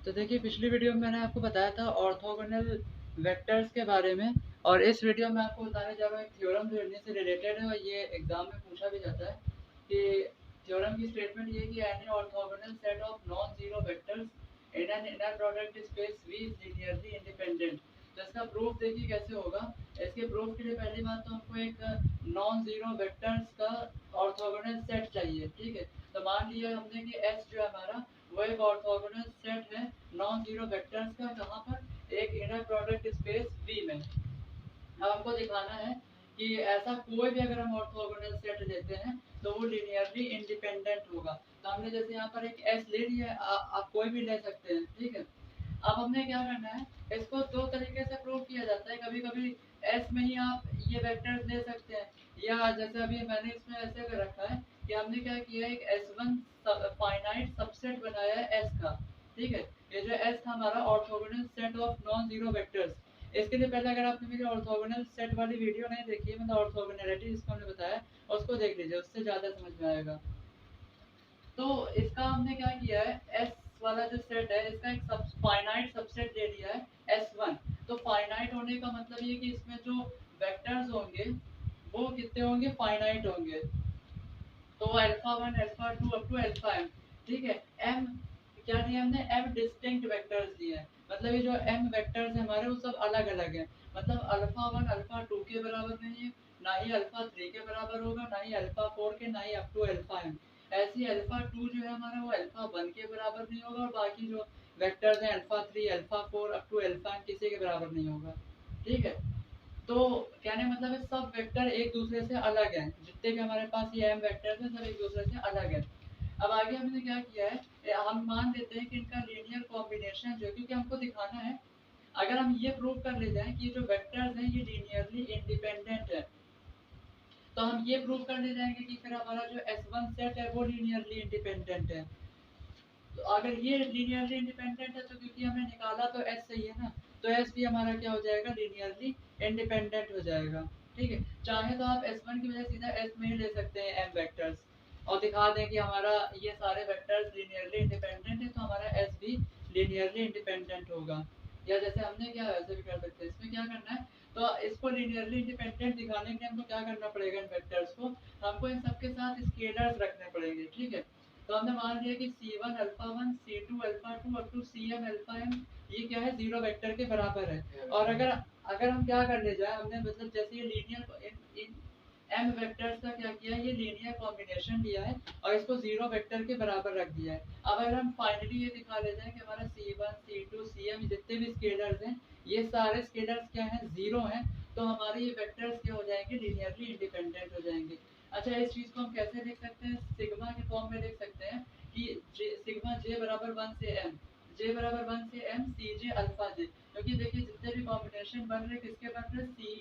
तो देखिए पिछली वीडियो में मैंने आपको बताया था ऑर्थोगोनल वेक्टर्स के बारे में और इस वीडियो में आपको बताने जा रहा हूँ एक थ्योरम जो इन्हीं से रिलेटेड है और ये एग्जाम में पूछा भी जाता है कि थ्योरम की स्टेटमेंट ये है कि any orthogonal set of non zero vectors in an inner product space V is linearly independent. तो इसका प्रूफ देखिए कैसे होगा। इसके प्रूफ के लिए पहली बात तो हमको एक नॉन जीरो वेक्टर्स का ऑर्थोगोनल सेट चाहिए, ठीक है। तो मान लिया हमने कि S जो है हमारा वो एक ऑर्थोगोनल सेट है नॉन जीरो वेक्टर्स का, कहाँ पर, एक इनर प्रोडक्ट स्पेस V में। अब हमको दिखाना है कि ऐसा कोई भी अगर हम ऑर्थोगोनल सेट लेते हैं तो वो लीनियरली इंडिपेंडेंट होगा। तो हमने जैसे यहाँ पर एक एस ले लिया है, आप कोई भी ले सकते हैं, ठीक है। अब हमने क्या करना है, इसको दो तरीके से प्रूव किया जाता है। कभी कभी एस में ही आप ये वेक्टर्स ले सकते हैं, या जैसे अभी मैंने इसमें ऐसे कर रखा है कि हमने क्या किया है, एक S1 फाइनाइट सबसेट बनाया है एस का, ठीक है। ये जो एस था हमारा orthogonal set of non zero vectors. इसके लिए पहले अगर आपने मेरी ऑर्थोगोनल सेट वाली वीडियो नहीं देखी है, मतलब ऑर्थोगोनैलिटी जिसको हमने बताया, उसको देख लीजिए, उससे ज़्यादा समझ में आएगा। तो इसका हमने क्या किया है, एस वाला जो सेट है इसका एक सब फाइनाइट सबसेट ले लिया है S1। तो फाइनाइट होने का मतलब ये कि इसमें जो वेक्टर्स होंगे वो कितने होंगे, फाइनाइट होंगे। तो alpha one alpha two up to alpha M, ठीक है। एम क्या दिया हमने, एम डिस्टिंक्ट वेक्टर्स दिए हैं। मतलब ये जो एम वेक्टर्स हैं हमारे वो सब अलग अलग हैं। मतलब अल्फा वन अल्फा टू के बराबर नहीं है, ना ही अल्फा थ्री के बराबर होगा, ना ही अल्फा फोर के, ना ही अप टू अल्फा एम। ऐसी अल्फा टू जो है हमारा वो अल्फा वन के बराबर नहीं होगा, और बाकी जो वेक्टर्स हैं alpha three alpha four up to alpha M किसी के बराबर नहीं होगा, ठीक है। तो कहने मतलब है सब वेक्टर एक दूसरे से अलग हैं, जितने भी हमारे पास ये एम वेक्टर हैं सब एक दूसरे से अलग है। अब आगे हमने क्या किया है, हम मान लेते हैं कि इनका लीनियर कॉम्बिनेशन जो है, क्योंकि हमको दिखाना है, अगर हम ये प्रूव कर ले जाएं कि जो वेक्टर्स हैं ये लीनियरली इंडिपेंडेंट है, तो हम ये प्रूव कर ले जाएंगे कि फिर हमारा जो S1 सेट है वो लीनियरली इंडिपेंडेंट है। तो अगर ये लीनियरली इंडिपेंडेंट है तो क्योंकि हमने निकाला तो एस सही है ना, तो एस भी हमारा क्या हो जाएगा, लीनियरली इंडिपेंडेंट हो जाएगा, ठीक है। चाहे तो आप S1 की वजह सीधा एस में ही ले सकते हैं एम वेक्टर्स, और दिखा दें कि हमारा ये सारे वेक्टर्स लीनियरली इंडिपेंडेंट है, तो हमारा एस भी लीनियरली इंडिपेंडेंट होगा। या जैसे हमने क्या वैसे भी कर सकते हैं। इसमें क्या करना है, तो इसको लीनियरली इंडिपेंडेंट दिखाने के लिए हमको क्या करना पड़ेगा, इन वेक्टर्स को हमको इन सबके साथ स्केलर्स रखने पड़ेंगे, ठीक है। तो हमने मान लिया कि C1 alpha one, C2 alpha two up to Cm alpha m, ये क्या है, जीरो वेक्टर के बराबर है। और अगर अगर हम क्या कर ले जाए, हमने मतलब जैसे ये लीनियर इन एम वेक्टर्स का क्या किया है, ये लीनियर कॉम्बिनेशन लिया है और इसको जीरो वेक्टर के बराबर रख दिया है। अब अगर हम फाइनली ये दिखा ले जाए कि हमारा C1 C2 Cm जितने भी स्केलर्स हैं ये सारे स्केलर्स क्या हैं, जीरो हैं, तो हमारे ये वेक्टर्स क्या हो जाएंगे, लीनियरली इंडिपेंडेंट हो जाएंगे। अच्छा, इस चीज को हम कैसे देख सकते हैं, सिग्मा के फॉर्म में देख सकते हैं कि सिग्मा जे बराबर वन से एम, जे बराबर वन से एम सी जे अल्फा जे, क्योंकि देखिए जितने भी कॉम्बिनेशन बन रहे किसके बन रहे,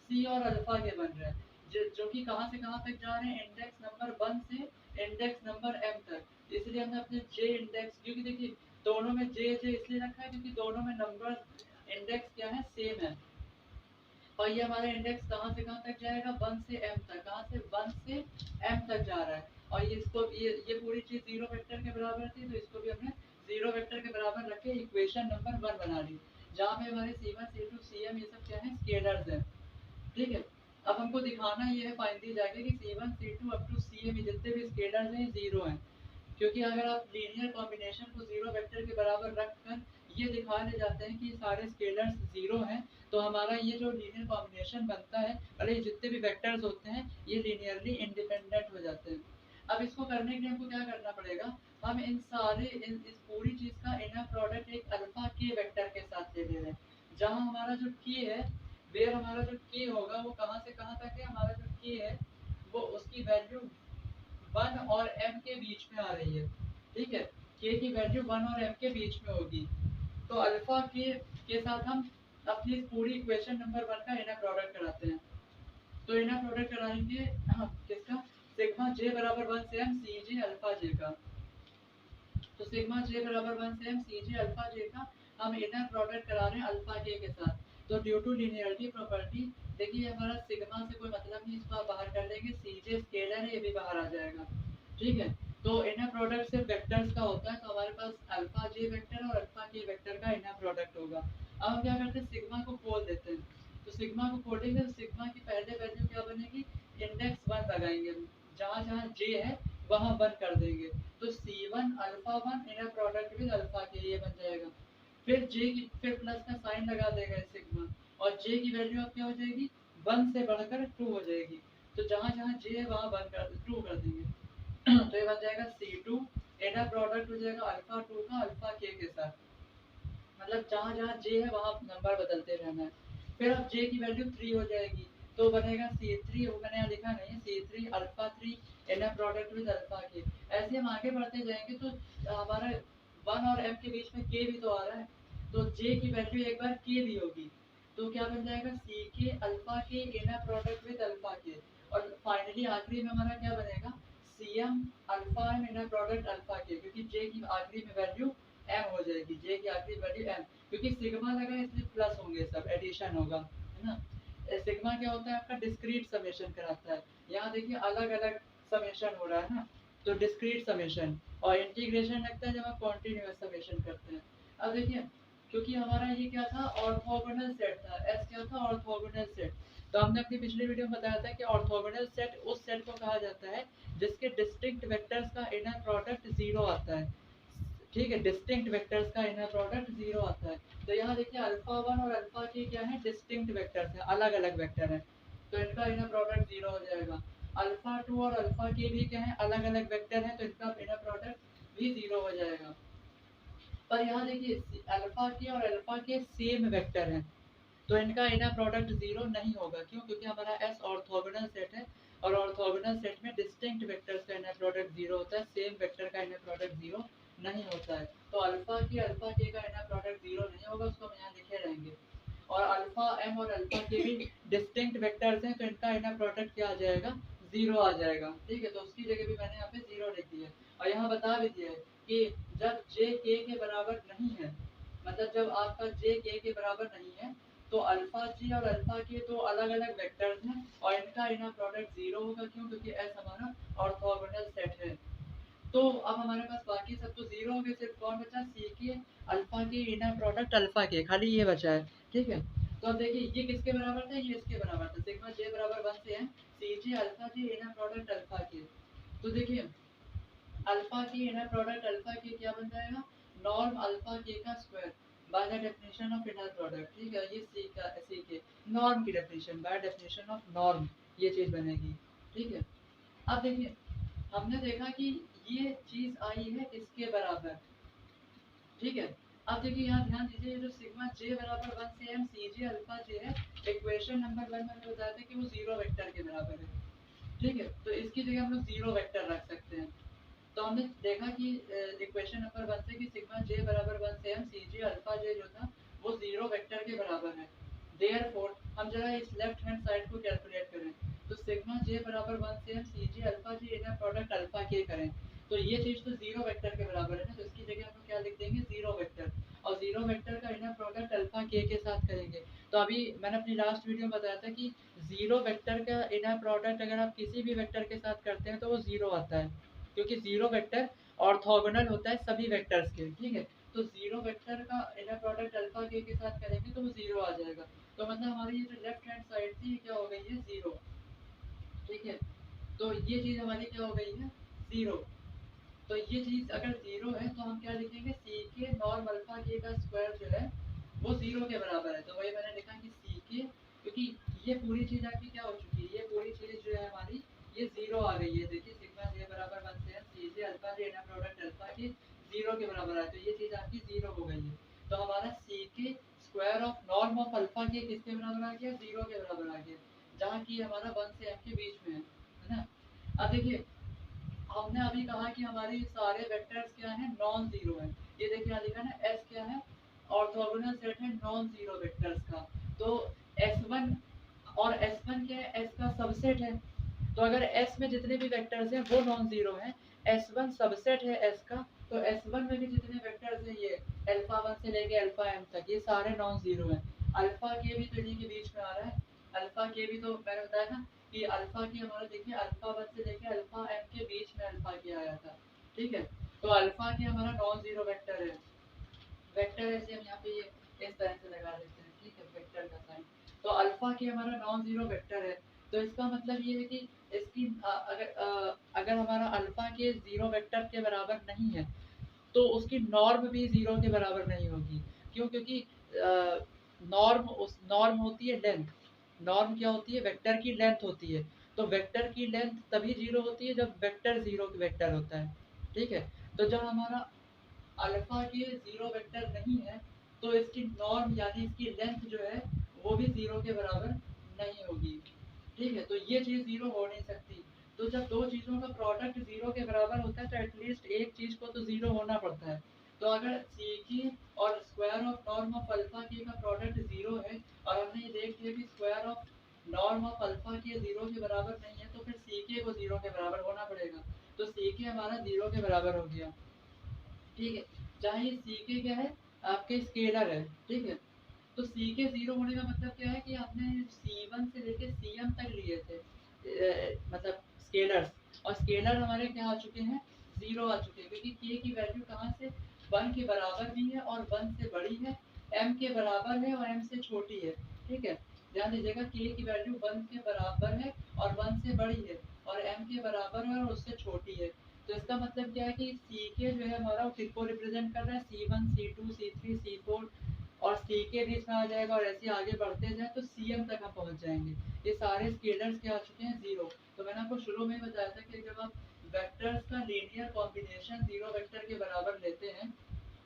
सी और अल्फा के बन रहे हैं, जो कि कहाँ से कहाँ तक जा रहे हैं, इंडेक्स नंबर वन से इंडेक्स नंबर एम तक। इसलिए हमने अपने जे इंडेक्स, क्योंकि देखिए दोनों में जे जे इसलिए रखा है क्योंकि दोनों में नंबर इंडेक्स क्या है, सेम है। और ये हमारा इंडेक्स कहाँ से कहाँ तक जाएगा, वन से एम तक, कहाँ से वन से एम तक जा रहा है। और ये इसको ये पूरी चीज जीरो वेक्टर के बराबर थी, तो इसको भी हमने जीरो वेक्टर के बराबर रख के इक्वेशन नंबर वन बना ली, जहाँ पे हमारे C1 C2 Cm ये सब क्या है, स्केलर्स हैं, ठीक है। अब हमको दिखाना ये है फाइनली जाके कि C1 C2 up to Cm ये जितने भी स्केलर्स हैं जीरो हैं, क्योंकि अगर आप लीनियर कॉम्बिनेशन को जीरो वेक्टर के बराबर रखकर ये दिखा ले जाते हैं कि ये सारे स्केलर्स जीरो हैं, तो हमारा ये जो लीनियर कॉम्बिनेशन बनता है, अरे ये जितने भी वेक्टर्स होते हैं ये लीनियरली इंडिपेंडेंट हो जाते हैं। अब इसको करने के लिए हमको क्या करना पड़ेगा, हम इन सारे इस पूरी चीज का इनर प्रोडक्ट एक अल्फा के वेक्टर के साथ ले रहे हैं, जहाँ हमारा जो के है, वेयर हमारा जो के होगा वो कहाँ से कहाँ तक है, हमारा जो के है वो उसकी वैल्यू वन और एम के बीच में आ रही है, ठीक है। के की वैल्यू वन और एम के बीच में होगी। तो अल्फा के साथ हम अपनी पूरी इक्वेशन नंबर वन का इनर प्रोडक्ट कराते हैं। तो इनर प्रोडक्ट कराएंगे किसका, सिग्मा जे बराबर वन से एम सी जे अल्फा जे का। तो सिग्मा जे बराबर वन से एम सी जे अल्फा जे का हम इनर प्रोडक्ट करा रहे हैं अल्फा के साथ। तो ड्यू टू लिनियरिटी प्रॉपर्टी, देखिए हमारा सिग्मा से कोई मतलब नहीं, इसको आप बाहर कर लेंगे, सी जे स्केलर है ये भी बाहर आ जाएगा, ठीक है। तो इनर प्रोडक्ट सिर्फ वेक्टर्स का होता है, तो हमारे पास अल्फा जे वेक्टर और अल्फा के वेक्टर का इनर प्रोडक्ट होगा। अब हम क्या करते हैं, सिग्मा को खोल देते हैं। तो सिग्मा को खोलेंगे तो सिग्मा की पहले वैल्यू क्या बनेगी, इंडेक्स 1 लगाएंगे, जहाँ जहाँ जे है वहाँ 1 कर देंगे। तो C1 alpha 1 inner product with alpha के, ये बन जाएगा। फिर जे की फिर प्लस का साइन लगा देगा सिग्मा, और जे की वैल्यू अब क्या हो जाएगी, 1 से बढ़कर 2 हो जाएगी। तो जहाँ जहाँ जे है वहाँ 1 कर 2 कर देंगे। तो ये बन जाएगा C2, इनर प्रोडक्ट हो जाएगा अल्फा 2 का अल्फा के साथ। मतलब जहाँ जहाँ जे है वहाँ नंबर बदलते रहना है। फिर अब जे की वैल्यू 3 हो जाएगी, तो बनेगा C3, वो मैंने यहाँ लिखा नहीं है, C3 alpha 3 inner product with alpha के। ऐसे हम आगे बढ़ते जाएंगे तो हमारा 1 और m के बीच में k भी तो आ रहा है, तो जे की वैल्यू एक बार k भी होगी। तो क्या बन जाएगा, सी के अल्फा के इनर प्रोडक्ट विद अल्फा के। और फाइनली आखिरी में हमारा क्या बनेगा, C M alpha M inner product alpha के, क्योंकि जे की आखिरी में वैल्यू एम हो जाएगी, जे की आखिरी वैल्यू एम, क्योंकि सिग्मा लगा है इसलिए प्लस होंगे, सब एडिशन होगा, है ना। सिग्मा क्या होता है, आपका डिस्क्रीट समेशन कराता है। यहाँ देखिए अलग अलग समेशन हो रहा है ना, तो डिस्क्रीट समेशन। और इंटीग्रेशन लगता है जब आप कॉन्टिन्यूअस समेशन करते हैं। अब देखिए, क्योंकि हमारा ये क्या था, ऑर्थोगोनल सेट था, एस क्या था, ऑर्थोगोनल सेट। तो हमने अपनी पिछली वीडियो में बताया था कि ऑर्थोगोनल सेट उस सेट को कहा जाता है जिसके डिस्टिंक्ट वेक्टर्स का इनर प्रोडक्ट 0 आता है। ठीक है, डिस्टिंक्ट वेक्टर्स का इनर प्रोडक्ट 0 आता है। तो यहाँ देखिए अल्फा 1 और अल्फा के क्या है, डिस्टिंक्ट वेक्टर्स है, अलग अलग वेक्टर है, तो इनका इनर प्रोडक्ट 0 हो जाएगा। अल्फा 2 और अल्फा के भी क्या है, अलग अलग वेक्टर है, तो इनका इनर प्रोडक्ट भी 0 हो जाएगा। पर यहाँ देखिए अल्फा के और अल्फा के सेम वेक्टर हैं, तो इनका इनर प्रोडक्ट 0 नहीं होगा। क्यों, क्योंकि हमारा एस ऑर्थोगोनल सेट है, और ऑर्थोगोनल सेट में डिस्टिंक्ट वेक्टर्स का इनर प्रोडक्ट 0 होता है, सेम वेक्टर का इनर प्रोडक्ट 0 नहीं होता है। तो अल्फा के का इनर प्रोडक्ट 0 नहीं होगा, उसको हम यहाँ लिखे रहेंगे। और अल्फा एम और अल्फा के भी डिस्टिंक्ट वेक्टर्स हैं, तो इनका इनर प्रोडक्ट क्या आ जाएगा, 0 आ जाएगा। ठीक है, तो उसकी जगह भी मैंने यहाँ पे 0 लिख दिया है। और यहाँ बता भी दिया है कि जब जे के बराबर नहीं है, मतलब जब आपका जे के बराबर नहीं है, तो अल्फा जी और अल्फा के तो अलग अलग वेक्टर्स हैं, और इनका इनर प्रोडक्ट 0 होगा। क्यों, क्योंकि एस हमारा ऑर्थोगोनल सेट है। तो अब हमारे पास बाकी सब तो 0 हो गए, सिर्फ कौन बचा, सी के अल्फा के इनर प्रोडक्ट अल्फा के, खाली ये बचा है। ठीक है, तो अब देखिए ये किसके बराबर था, ये इसके बराबर था, सिग्मा जे बराबर 1 से है, सी जे अल्फा के इनर प्रोडक्ट अल्फा के। तो देखिए अल्फा के इनर प्रोडक्ट अल्फा के क्या बन जाएगा, नॉर्म अल्फा के का square by the definition of inner product. ठीक है, ये सी के नॉर्म की definition, by definition of norm, ये चीज बनेगी। ठीक है, अब देखिए हमने देखा कि ये चीज आई है इसके बराबर। ठीक है, अब देखिए यहाँ ध्यान दीजिए, जो सिग्मा जे बराबर 1 से m सी जे अल्फा जे है, इक्वेशन नंबर 1 में बताया था कि वो 0 वेक्टर के बराबर है। ठीक है, तो इसकी जगह हम लोग 0 वेक्टर रख सकते हैं। तो हमने देखा कि इक्वेशन नंबर 1 से कि सिग्मा जे बराबर 1 से m सी जे अल्फा जे जो था वो 0 वेक्टर के बराबर है। देयरफॉर हम जरा इस लेफ्ट हैंड साइड को कैलकुलेट करें, तो सिग्मा जे बराबर 1 से m c j alpha j inner product alpha के करें, तो ये चीज तो 0 वेक्टर के बराबर है ना, तो इसकी जगह हम लोग क्या लिख देंगे, 0 वेक्टर। और 0 वेक्टर का इनर प्रोडक्ट अल्फा के साथ करेंगे। तो अभी मैंने अपनी लास्ट वीडियो में बताया था कि 0 वेक्टर का इनर प्रोडक्ट अगर आप किसी भी वेक्टर के साथ करते हैं तो वो 0 आता है, क्योंकि 0 वेक्टर ऑर्थोगोनल होता है सभी वेक्टर्स के। ठीक है, तो 0 वेक्टर का इनर प्रोडक्ट अल्फा के साथ करेंगे तो वो 0 आ जाएगा। तो मतलब हमारी ये जो लेफ्ट हैंड साइड थी क्या हो गई है, 0। ठीक है, तो ये चीज हमारी क्या हो गई है, 0। तो ये चीज अगर 0 है तो हम क्या लिखेंगे, सी के नॉर्म अल्फा के का स्क्वायर जो है वो 0 के बराबर है। तो वही मैंने लिखा कि सी के, क्योंकि ये पूरी चीज आपकी क्या हो चुकी है, ये पूरी चीज जो है हमारी ये 0 आ गई है। देखिए सिग्मा जे बराबर 1 से c j alpha j inner product alpha के 0 के बराबर है, तो ये चीज आपकी 0 हो गई है। तो हमारा सी के square of norm of alpha के किसके बराबर आ गया, 0 के बराबर आ गया, जहाँ की हमारा 1 से m के बीच में है ना। अब देखिए हमने अभी कहा कि हमारे सारे वेक्टर्स क्या हैं, नॉन जीरो हैं। ये देखिए यहाँ लिखा है ना, एस क्या है, ऑर्थोगोनल सेट है नॉन जीरो वेक्टर्स का। तो S1 और S1 क्या है, S का सबसेट है। तो अगर S में जितने भी वेक्टर्स हैं वो नॉन जीरो हैं, S1 सबसेट है S का, तो S1 में भी जितने वेक्टर्स हैं ये अल्फा 1 से लेके अल्फा m तक, ये सारे नॉन जीरो हैं। अल्फा के भी तो इन्हीं के बीच में आ रहा है, अल्फा के भी तो मैंने बताया था कि अल्फा की हमारा देखिए अल्फा 1 से लेके अल्फा m के बीच में अल्फा के आया था। ठीक है। तो अल्फा की हमारा नॉन जीरो वेक्टर है, वेक्टर ऐसे हम यहाँ पे ये इस तरह से लगा देते हैं, ठीक है, वेक्टर का साइन। तो अल्फा की हमारा नॉन जीरो वेक्टर है, तो इसका मतलब ये है कि इसकी अगर हमारा अल्फा के जीरो वेक्टर के बराबर नहीं है तो उसकी नॉर्म भी जीरो के बराबर नहीं होगी। क्यों? क्योंकि नॉर्म होती है लेंथ। नॉर्म क्या होती है? वेक्टर की लेंथ होती है। तो वेक्टर की लेंथ तभी जीरो होती है जब वेक्टर जीरो वेक्टर होता है, ठीक है। तो जब हमारा अल्फा के जीरो वेक्टर नहीं है तो इसकी नॉर्म यानी इसकी लेंथ जो है वो भी जीरो के बराबर नहीं होगी, ठीक है। तो ये चीज़ जीरो हो नहीं सकती। तो जब दो चीज़ों का प्रोडक्ट जीरो के बराबर होता है तो एटलीस्ट एक चीज़ को तो जीरो होना पड़ता है। तो अगर सी की और square of norm of alpha के का प्रोडक्ट जीरो है और हमने ये देख लिया कि square of norm of alpha के जीरो के बराबर नहीं है, तो फिर सी के को जीरो के बराबर होना पड़ेगा। तो सी के हमारा जीरो के बराबर हो गया, ठीक है। चाहे ये सी के क्या है, आपके स्केलर है, ठीक है। तो सी के जीरो होने का मतलब क्या है कि आपने C1 से लेके Cm तक लिए थे, मतलब स्केलर्स, और स्केलर हमारे क्या आ चुके हैं, जीरो आ चुके हैं, क्योंकि के की वैल्यू कहाँ से 1 के बराबर भी है और 1 से बड़ी है, m के बराबर है और m से छोटी है, ठीक है। ध्यान दीजिएगा के की वैल्यू 1 के बराबर है और 1 से बड़ी है और m के बराबर है और उससे छोटी है। तो इसका मतलब क्या है कि सी के जो है हमारा वो किसको रिप्रेजेंट कर रहा है, C1 C2 C3 C4 और सी के बीच में आ जाएगा, और ऐसे आगे बढ़ते जाए तो Cm तक हम पहुंच जाएंगे। ये सारे स्केलर्स क्या आ चुके हैं, जीरो। तो मैंने आपको शुरू में बताया था कि जब आप वेक्टर्स का लीनियर कॉम्बिनेशन जीरो वेक्टर के बराबर लेते हैं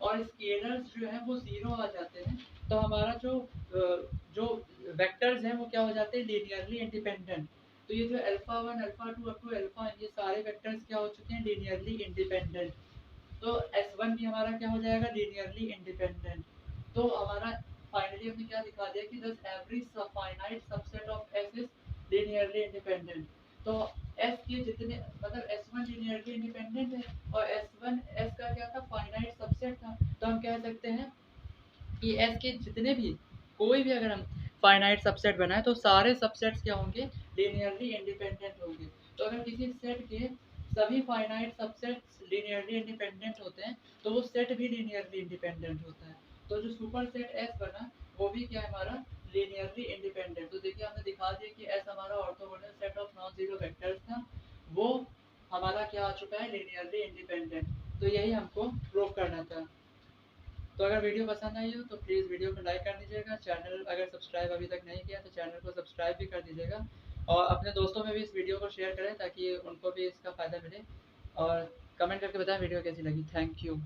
और स्केलर्स जो है वो जीरो आ जाते हैं, तो हमारा जो वेक्टर्स हैं वो क्या हो जाते हैं, लीनियरली इंडिपेंडेंट। तो ये जो alpha one alpha two up to alpha ये सारे वेक्टर्स क्या हो चुके हैं, लीनियरली इंडिपेंडेंट। तो S1 भी हमारा क्या हो जाएगा, लीनियरली इंडिपेंडेंट। तो हमारा फाइनली हमने क्या दिखा दिया कि दस every finite subset of S is linearly independent. तो S के जितने मतलब S1 लीनियरली इंडिपेंडेंट है और S1 S का क्या था, फाइनाइट सबसेट था। तो हम कह सकते हैं कि S के जितने भी कोई भी अगर हम फाइनाइट सबसेट बनाए तो सारे सबसेट्स क्या होंगे, लीनियरली इंडिपेंडेंट होंगे। तो अगर किसी सेट के सभी फाइनाइट सबसेट्स लीनियरली इंडिपेंडेंट होते हैं तो वो सेट भी लीनियरली इंडिपेंडेंट होता है। तो जो सुपर सेट S बना वो भी क्या है हमारा, लीनियरली इंडिपेंडेंट। तो देखिए हमने दिखा दिया कि S हमारा orthogonal set of non zero vectors था, वो हमारा क्या आ चुका है, लीनियरली इंडिपेंडेंट। तो यही हमको प्रूव करना था। तो अगर वीडियो पसंद आई हो तो प्लीज़ वीडियो को लाइक कर दीजिएगा, चैनल अगर सब्सक्राइब अभी तक नहीं किया तो चैनल को सब्सक्राइब भी कर दीजिएगा, और अपने दोस्तों में भी इस वीडियो को शेयर करें ताकि उनको भी इसका फ़ायदा मिले, और कमेंट करके बताएं वीडियो कैसी लगी। Thank you.